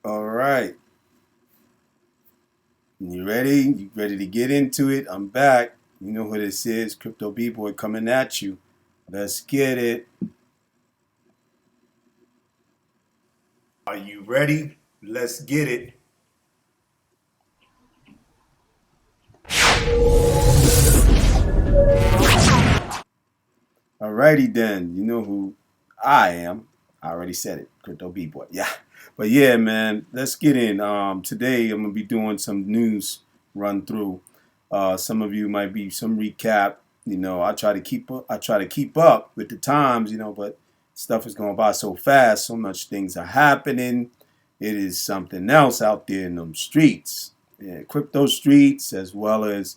All right. You ready? You ready to get into it? I'm back. You know who this is. Crypto B-Boy coming at you. Let's get it. Are you ready? Let's get it. Alrighty then. You know who I am. I already said it. Crypto B-Boy. Yeah. But yeah, man, let's get in. Today I'm gonna be doing some news run through. Some of you might be some recap. I try to keep up with the times, but stuff is going by so fast, so much things are happening. It is something else out there in them streets. Yeah, crypto streets as well as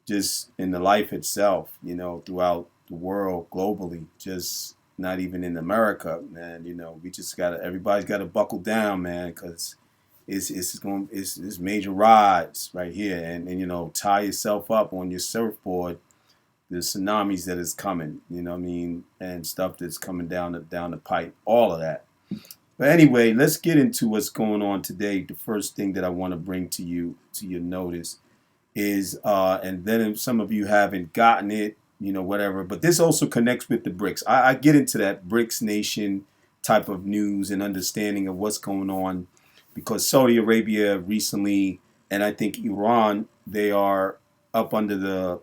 just in the life itself, throughout the world globally, just not even in America, man. We just everybody's got to buckle down, man, because it's major rides right here, and tie yourself up on your surfboard. The tsunamis that is coming, what I mean, and stuff that's coming down the pipe, all of that. But anyway, let's get into what's going on today. The first thing that I want to bring to your notice is, and then if some of you haven't gotten it, whatever. But this also connects with the BRICS. I get into that BRICS nation type of news and understanding of what's going on because Saudi Arabia recently, and I think Iran, they are up under the,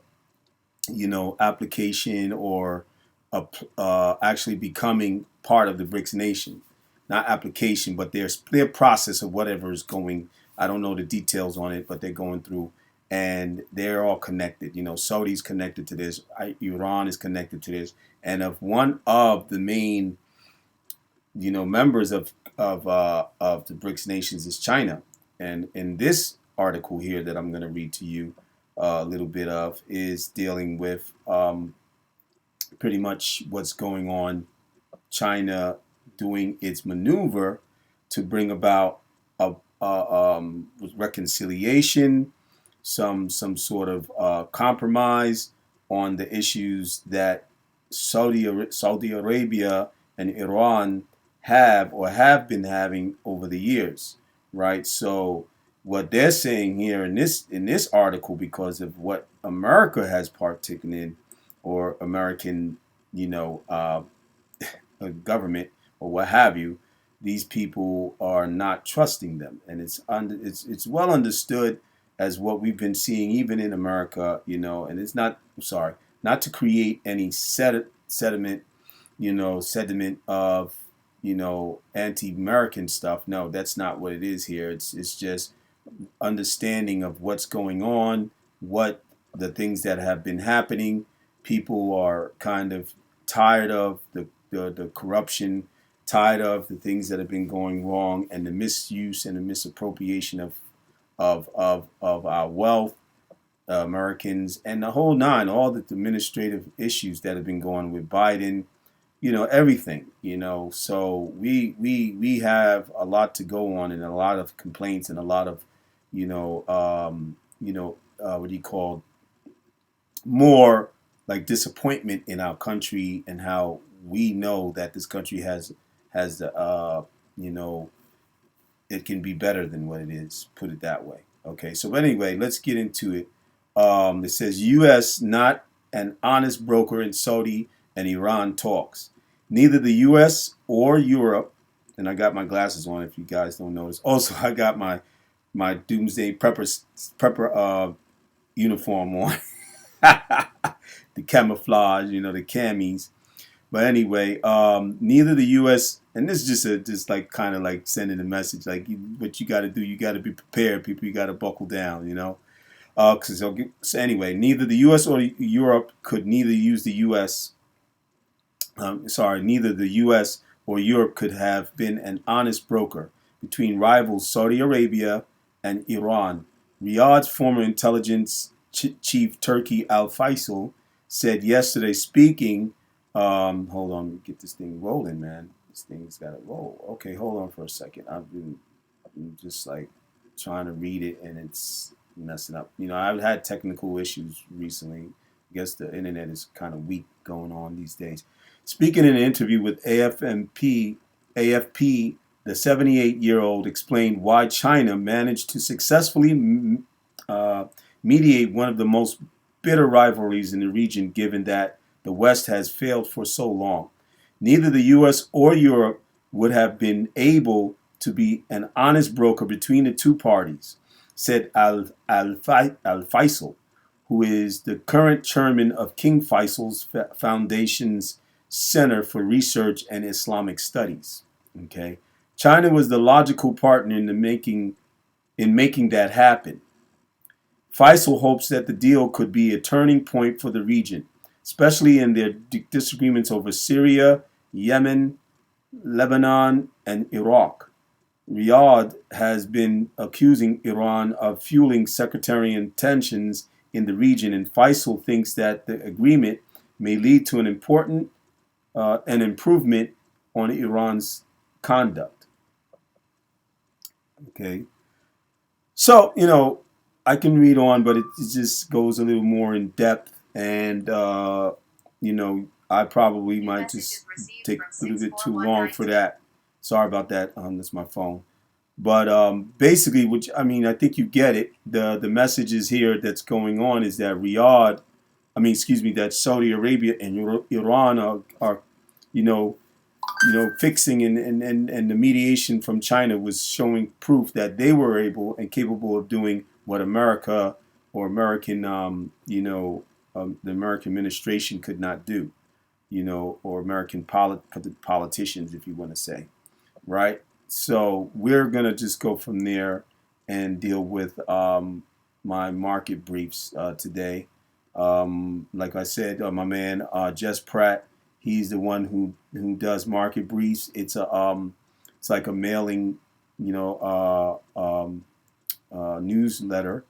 application or actually becoming part of the BRICS nation. Not application, but their process of whatever is going. I don't know the details on it, but they're going through and they're all connected. Saudi's connected to this, Iran is connected to this, and of one of the main, members of the BRICS nations is China. And in this article here that I'm going to read to you a little bit of is dealing with pretty much what's going on. China doing its maneuver to bring about a reconciliation, some sort of compromise on the issues that Saudi Arabia and Iran have been having over the years, right? So what they're saying here in this article, because of what America has partaken in, or American, government or what have you, these people are not trusting them, and it's well understood as what we've been seeing even in America, and it's not sorry, not to create any sediment of anti-American stuff. No, that's not what it is here. It's just understanding of what's going on, what the things that have been happening. People are kind of tired of the corruption, tired of the things that have been going wrong, and the misuse and the misappropriation of our wealth, Americans, and the whole nine, all the administrative issues that have been going with Biden, everything, So we have a lot to go on, and a lot of complaints, and a lot of, what do you call, more like disappointment in our country, and how we know that this country has the you know it can be better than what it is. Put it that way. Okay. So anyway, let's get into it. It says U.S. not an honest broker in Saudi and Iran talks. Neither the U.S. or Europe, and I got my glasses on if you guys don't notice. Also, I got my doomsday prepper uniform on. The camouflage, the camis. But anyway, neither the U.S. and this is just like kind of like sending a message, like what you got to do, you got to be prepared, people. You got to buckle down. So anyway, neither the U.S. or Europe could neither use the U.S. Neither the U.S. or Europe could have been an honest broker between rivals Saudi Arabia and Iran. Riyadh's former intelligence chief Turki Al Faisal said yesterday, speaking. Hold on, get this thing rolling, man. This thing's got to roll. Okay, hold on for a second. I'm just like trying to read it, and it's messing up. I've had technical issues recently. I guess the internet is kind of weak going on these days. Speaking in an interview with AFP, the 78-year-old explained why China managed to successfully uh, mediate one of the most bitter rivalries in the region, given that the West has failed for so long. Neither the U.S. or Europe would have been able to be an honest broker between the two parties, said Al Faisal, who is the current chairman of King Faisal's Foundation's Center for Research and Islamic Studies. Okay, China was the logical partner in making that happen. Faisal hopes that the deal could be a turning point for the region, especially in their disagreements over Syria, Yemen, Lebanon, and Iraq. Riyadh has been accusing Iran of fueling sectarian tensions in the region, and Faisal thinks that the agreement may lead to an improvement on Iran's conduct. Okay, so I can read on, but it just goes a little more in depth, and I probably might just take a little bit too long for that. Sorry about that. That's my phone. But basically, which I mean, I think you get it. The messages here that's going on is that excuse me, that Saudi Arabia and Iran are you know, fixing and the mediation from China was showing proof that they were able and capable of doing what America or the American administration could not do, or American politicians, if you want to say, right? So we're going to just go from there and deal with my market briefs today. Like I said, my man Jess Pratt, he's the one who does market briefs. It's like a mailing, newsletter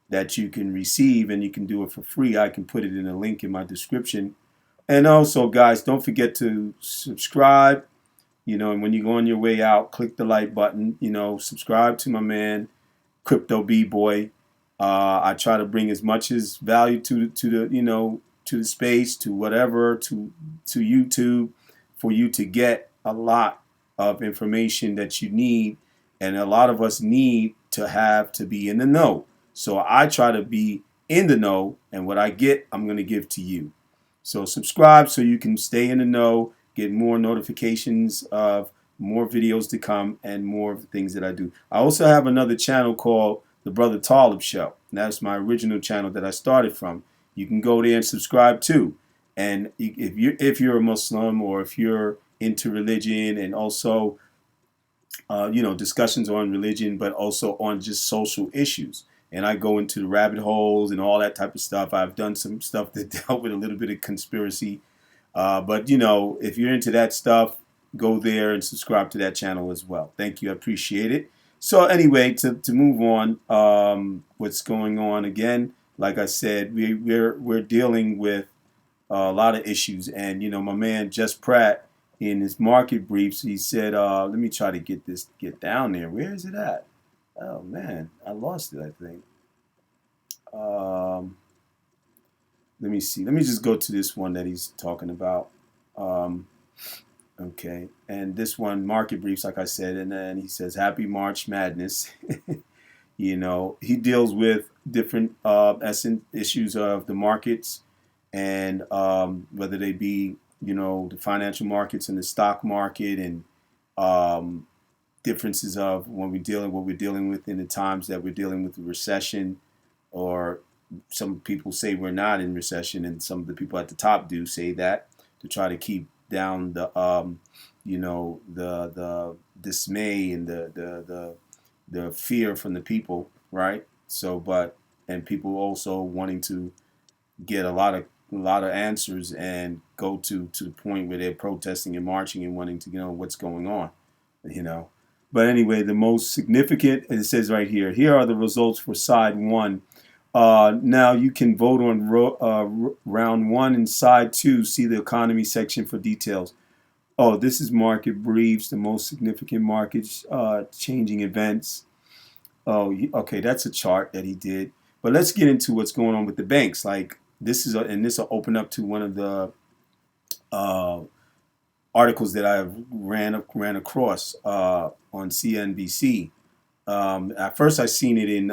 that you can receive, and you can do it for free. I can put it in a link in my description. And also, guys, don't forget to subscribe. And when you go on your way out, click the like button. Subscribe to my man, Crypto B-Boy. I try to bring as much as value to the space, to whatever, to YouTube, for you to get a lot of information that you need, and a lot of us need to be in the know. So I try to be in the know, and what I get, I'm going to give to you. So subscribe so you can stay in the know, get more notifications of more videos to come and more of the things that I do. I also have another channel called The Brother Talib Show. And that's my original channel that I started from. You can go there and subscribe too. And if you're a Muslim, or if you're into religion, and also discussions on religion, but also on just social issues. And I go into the rabbit holes and all that type of stuff. I've done some stuff that dealt with a little bit of conspiracy. But if you're into that stuff, go there and subscribe to that channel as well. Thank you. I appreciate it. So anyway, to move on, what's going on again? Like I said, we're dealing with a lot of issues, and my man Jess Pratt, in his market briefs, he said, let me try to get down there. Where is it at? Oh man, I lost it, I think. Let me see. Let me just go to this one that he's talking about. Okay, and this one, market briefs, like I said, and then he says, "Happy March Madness." He deals with different issues of the markets, and whether they be the financial markets and the stock market, and differences of what we're dealing with in the times that we're dealing with the recession, or some people say we're not in recession, and some of the people at the top do say that, to try to keep down the the dismay and the fear from the people, right? So, and people also wanting to get a lot of answers, and go to the point where they're protesting and marching and wanting to know what's going on, But anyway, the most significant, it says right here are the results for side one. Now you can vote on round one and side two. See the economy section for details. Oh, this is market briefs, the most significant markets changing events. Oh, okay, that's a chart that he did. But let's get into what's going on with the banks. Like this will open up to one of the articles that I've ran across on CNBC. At first, I seen it in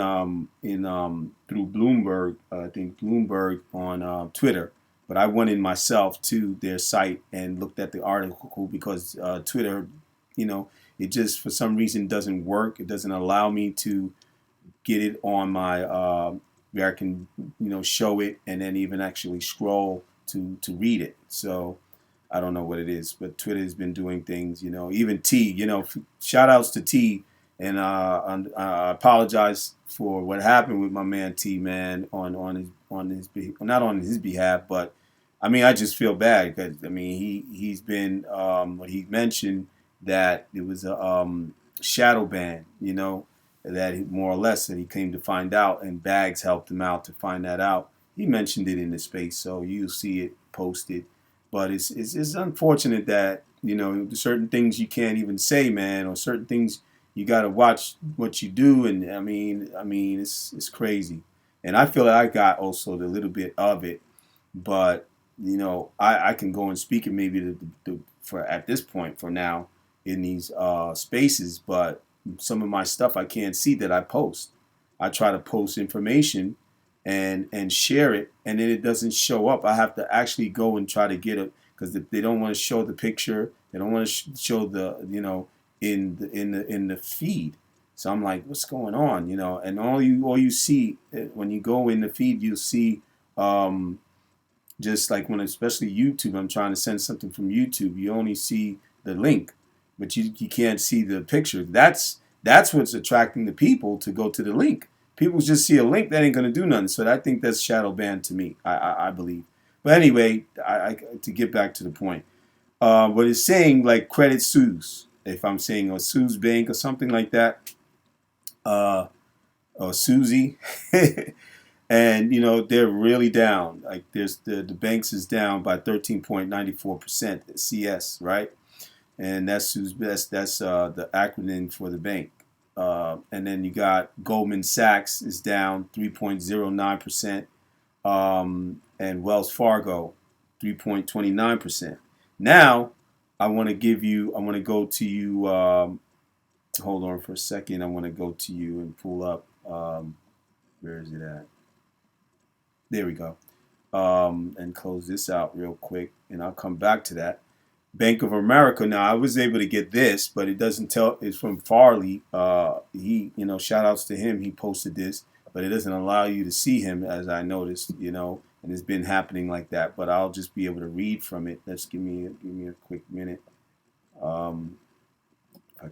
through Bloomberg. I think Bloomberg on Twitter, but I went in myself to their site and looked at the article because Twitter, you know, it just for some reason doesn't work. It doesn't allow me to get it on my where I can show it and then even actually scroll to read it. So I don't know what it is, but Twitter has been doing things. Even T. Shout outs to T. And I apologize for what happened with my man T, man, on his not on his behalf, but I mean I just feel bad because I mean he's been what he mentioned that it was a shadow ban, that more or less that he came to find out, and Bags helped him out to find that out. He mentioned it in the space, so you'll see it posted. But it's unfortunate that certain things you can't even say, man, or certain things you got to watch what you do, and I mean it's crazy. And I feel that I got also a little bit of it, but I can go and speak it maybe for at this point for now in these spaces, but some of my stuff I can't see that I post. I try to post information and share it, and then it doesn't show up. I have to actually go and try to get it because they don't want to show the picture. They don't want to show the in the feed. So I'm like, what's going on? And all you see when you go in the feed, you'll see just like when especially YouTube, I'm trying to send something from YouTube, you only see the link, but you can't see the picture. That's what's attracting the people to go to the link. People just see a link, that ain't gonna do nothing. So I think that's shadow banned to me. I believe. But anyway, to get back to the point, what it's saying like Credit Suisse, if I'm saying a Suisse Bank or something like that, or Susie, and they're really down. Like there's the banks is down by 13.94%. CS, right? And that's the acronym for the bank. And then you got Goldman Sachs is down 3.09%, and Wells Fargo 3.29%. Now I want to go to you. Hold on for a second. I want to go to you and pull up. Where is it at? There we go. And close this out real quick, and I'll come back to that. Bank of America. Now I was able to get this, but it doesn't tell. It's from Farley. He, shout outs to him. He posted this, but it doesn't allow you to see him, as I noticed. And it's been happening like that. But I'll just be able to read from it. Let's give me a quick minute. If I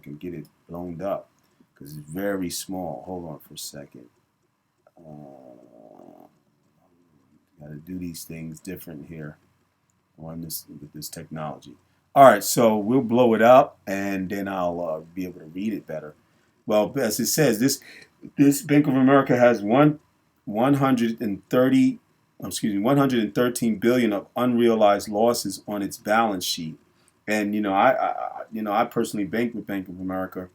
can get it blown up, because it's very small. Hold on for a second. Got to do these things different here on this with this technology. All right, so we'll blow it up, and then I'll be able to read it better. Well, as it says, this Bank of America has 113 billion of unrealized losses on its balance sheet, and I personally bank with Bank of America,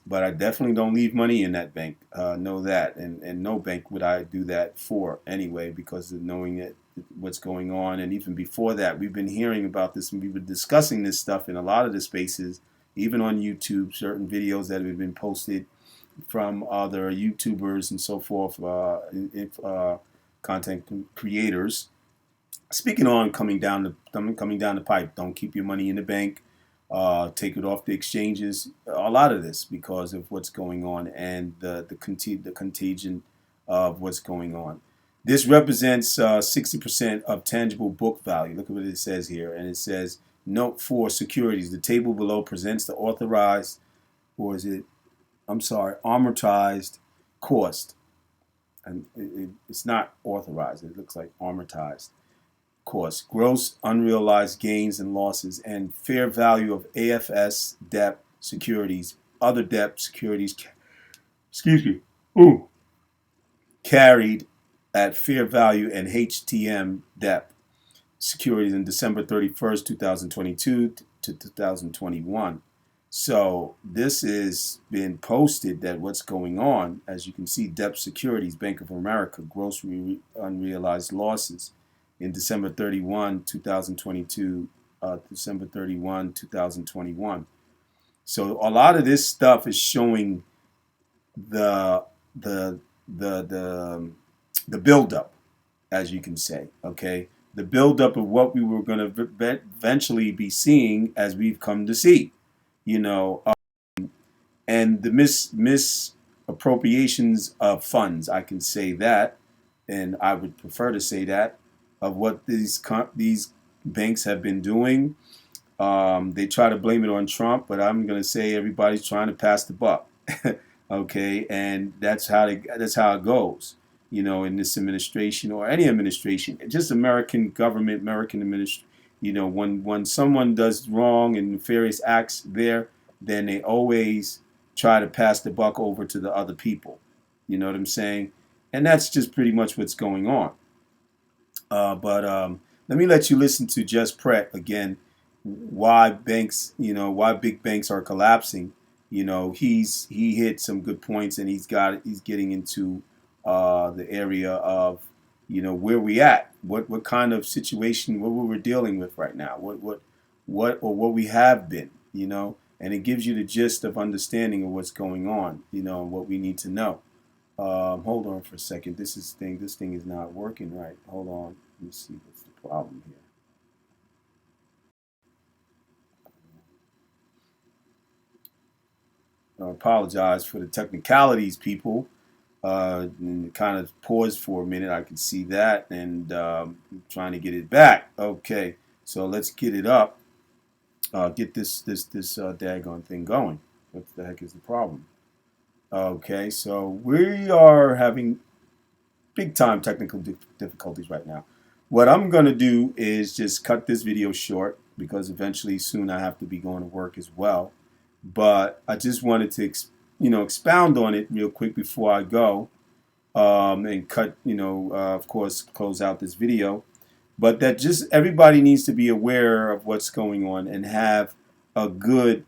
but I definitely don't leave money in that bank. Know that, and no bank would I do that for anyway, because of knowing that what's going on. And even before that, we've been hearing about this, and we've been discussing this stuff in a lot of the spaces, even on YouTube, certain videos that have been posted from other YouTubers and so forth, content creators. Speaking on coming down the pipe, don't keep your money in the bank. Take it off the exchanges. A lot of this because of what's going on and the contagion of what's going on. This represents 60% of tangible book value. Look at what it says here. And it says, note for securities. The table below presents the amortized cost. And it's not authorized. It looks like amortized cost. Gross unrealized gains and losses and fair value of AFS debt securities, other debt securities, carried at fair value, and HTM debt securities in December 31st, 2022 to 2021. So this is been posted that what's going on, as you can see, debt securities, Bank of America, gross unrealized losses in December 31, 2022 December 31, 2021. So a lot of this stuff is showing the the the the buildup, as you can say. Okay, the buildup of what we were going to eventually be seeing, as we've come to see. You know, and the misappropriations of funds. I can say that, and I would prefer to say that, of what these banks have been doing. They try to blame it on Trump, but I'm going to say everybody's trying to pass the buck. Okay, and that's how it goes. You know, in this administration or any administration, just American government, American administration. You know, when someone does wrong and nefarious acts there, then they always try to pass the buck over to the other people. You know what I'm saying? And that's just pretty much what's going on. But let me let you listen to Just Pratt again. Why banks, why big banks are collapsing. He hit some good points, and he's getting into the area of where we at, what kind of situation, what we're dealing with right now, what we have been, and it gives you the gist of understanding of what's going on, and what we need to know. Hold on for a second. This thing is not working right. Hold on. Let me see what's the problem here. I apologize for the technicalities, people. And kind of paused for a minute. I can see that, and trying to get it back. Okay, so let's get it up. Get this daggone thing going. What the heck is the problem? Okay, so we are having big time technical difficulties right now. What I'm going to do is just cut this video short, because eventually soon I have to be going to work as well. But I just wanted to expound on it real quick before I go, and cut, of course, close out this video. But that just everybody needs to be aware of what's going on and have a good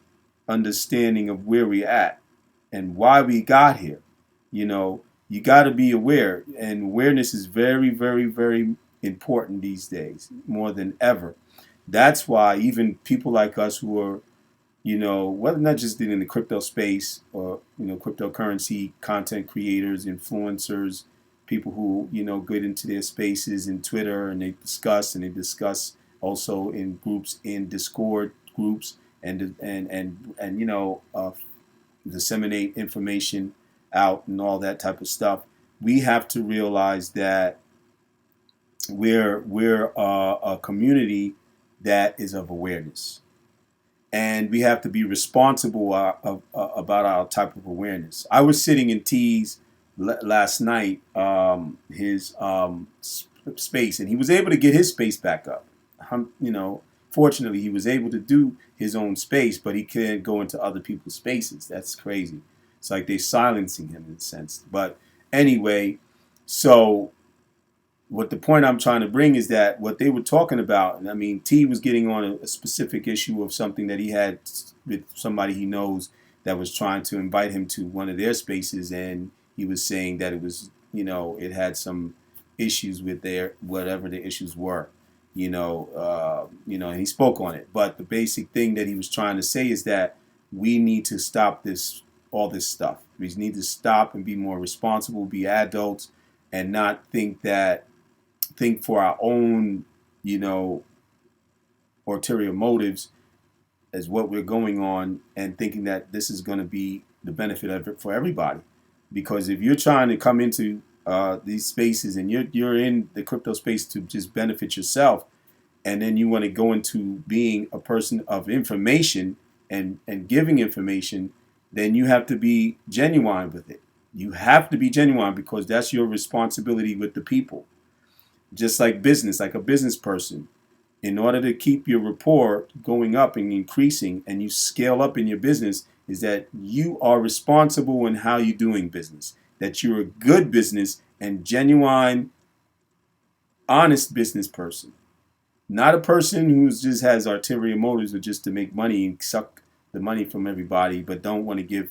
understanding of where we're at and why we got here. You got to be aware, and awareness is very, very, very important these days, more than ever. That's why even people like us who are, whether not just in the crypto space or, cryptocurrency content creators, influencers, people who, get into their spaces in Twitter, and they discuss also in groups, in Discord groups, and disseminate information out and all that type of stuff. We have to realize that we're a community that is of awareness, and we have to be responsible about our type of awareness. I was sitting in T's last night, his space, and he was able to get his space back up. Fortunately, he was able to do his own space, but he can't go into other people's spaces. That's crazy. It's like they're silencing him in a sense. But anyway, so what the point I'm trying to bring is that what they were talking about, and I mean, T was getting on a specific issue of something that he had with somebody he knows that was trying to invite him to one of their spaces, and he was saying that it was, it had some issues with their, whatever the issues were, and he spoke on it. But the basic thing that he was trying to say is that we need to stop all this stuff. We need to stop and be more responsible, be adults, and not think for our own, ulterior motives as what we're going on, and thinking that this is going to be the benefit of it for everybody. Because if you're trying to come into these spaces and you're in the crypto space to just benefit yourself, and then you want to go into being a person of information and giving information, then you have to be genuine with it. You have to be genuine, because that's your responsibility with the people. Just like business, like a business person, in order to keep your rapport going up and increasing, and you scale up in your business, is that you are responsible in how you're doing business, that you're a good business and genuine, honest business person. Not a person who just has ulterior motives or just to make money and suck the money from everybody, but don't want to give,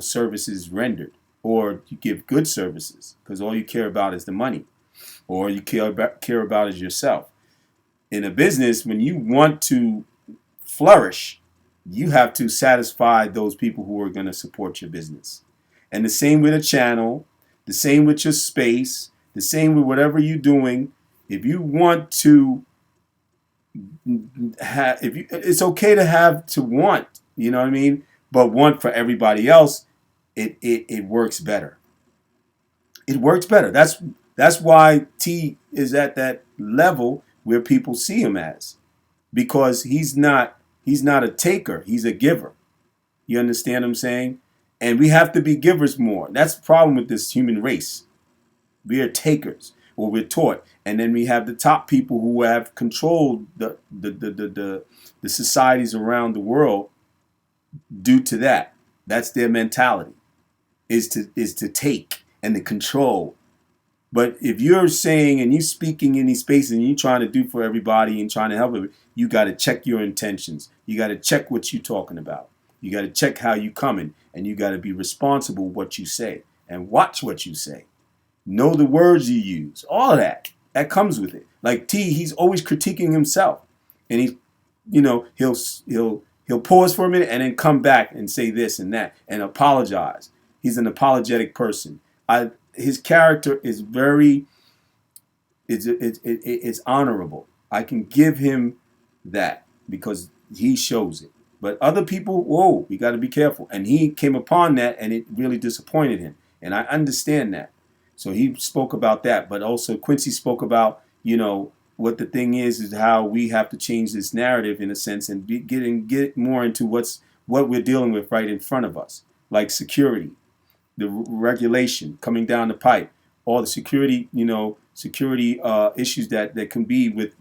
services rendered, or you give good services because all you care about is the money, or you care about is yourself. In a business, when you want to flourish, you have to satisfy those people who are going to support your business. And the same with a channel, the same with your space, the same with whatever you're doing. If you want to have, if you, it's okay to have to want, you know what I mean? But want for everybody else, it works better. It works better. That's why T is at that level where people see him as, because he's not a taker, he's a giver. You understand what I'm saying? And we have to be givers more. That's the problem with this human race. We are takers, or we're taught, and then we have the top people who have controlled the societies around the world due to that. That's their mentality, is to take and to control. But if you're saying and you're speaking in these spaces and you're trying to do for everybody and trying to help everybody, you got to check your intentions. You got to check what you're talking about. You got to check how you coming, and you got to be responsible what you say and watch what you say. Know the words you use. All of that comes with it. Like T, he's always critiquing himself, and he'll pause for a minute and then come back and say this and that and apologize. He's an apologetic person. His character is very, it's honorable. I can give him that because he shows it. But other people, whoa, we got to be careful. And he came upon that, and it really disappointed him. And I understand that. So he spoke about that. But also Quincy spoke about, what the thing is how we have to change this narrative in a sense and get more into what we're dealing with right in front of us, like security, the regulation coming down the pipe, all the security issues that can be with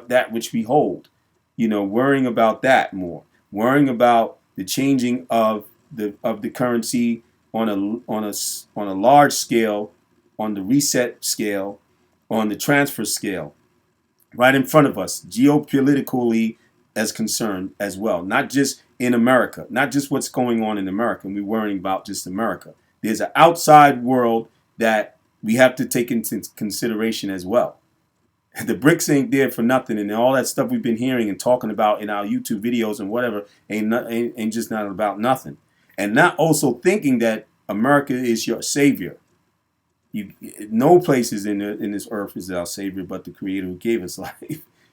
that which we hold, worrying about that more, worrying about the changing of the currency on a large scale, on the reset scale, on the transfer scale, right in front of us, geopolitically as concerned as well, not just in America, not just what's going on in America, and we're worrying about just America. There's an outside world that we have to take into consideration as well. The BRICS ain't there for nothing, and all that stuff we've been hearing and talking about in our YouTube videos and whatever ain't just not about nothing. And not also thinking that America is your savior. No places in this earth is our savior but the Creator who gave us life,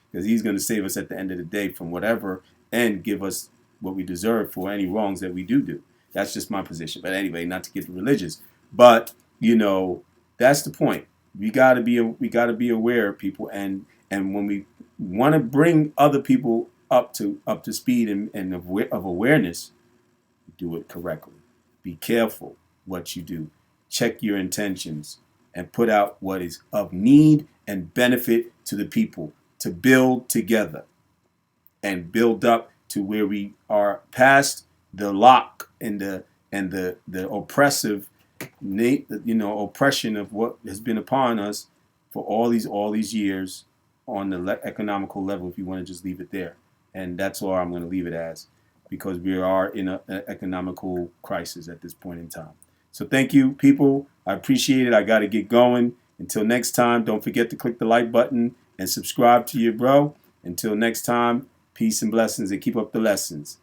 because He's going to save us at the end of the day from whatever and give us what we deserve for any wrongs that we do. That's just my position. But anyway, not to get religious, but that's the point. We gotta be aware, people, and when we want to bring other people up to speed and of awareness, do it correctly. Be careful what you do. Check your intentions and put out what is of need and benefit to the people, to build together and build up to where we are past the lock and the oppressive, oppression of what has been upon us for all these years on the economical level, if you want to just leave it there. And that's all I'm going to leave it as, because we are in an economical crisis at this point in time. So thank you, people. I appreciate it. I got to get going. Until next time, don't forget to click the like button and subscribe to your bro. Until next time, peace and blessings, and keep up the lessons.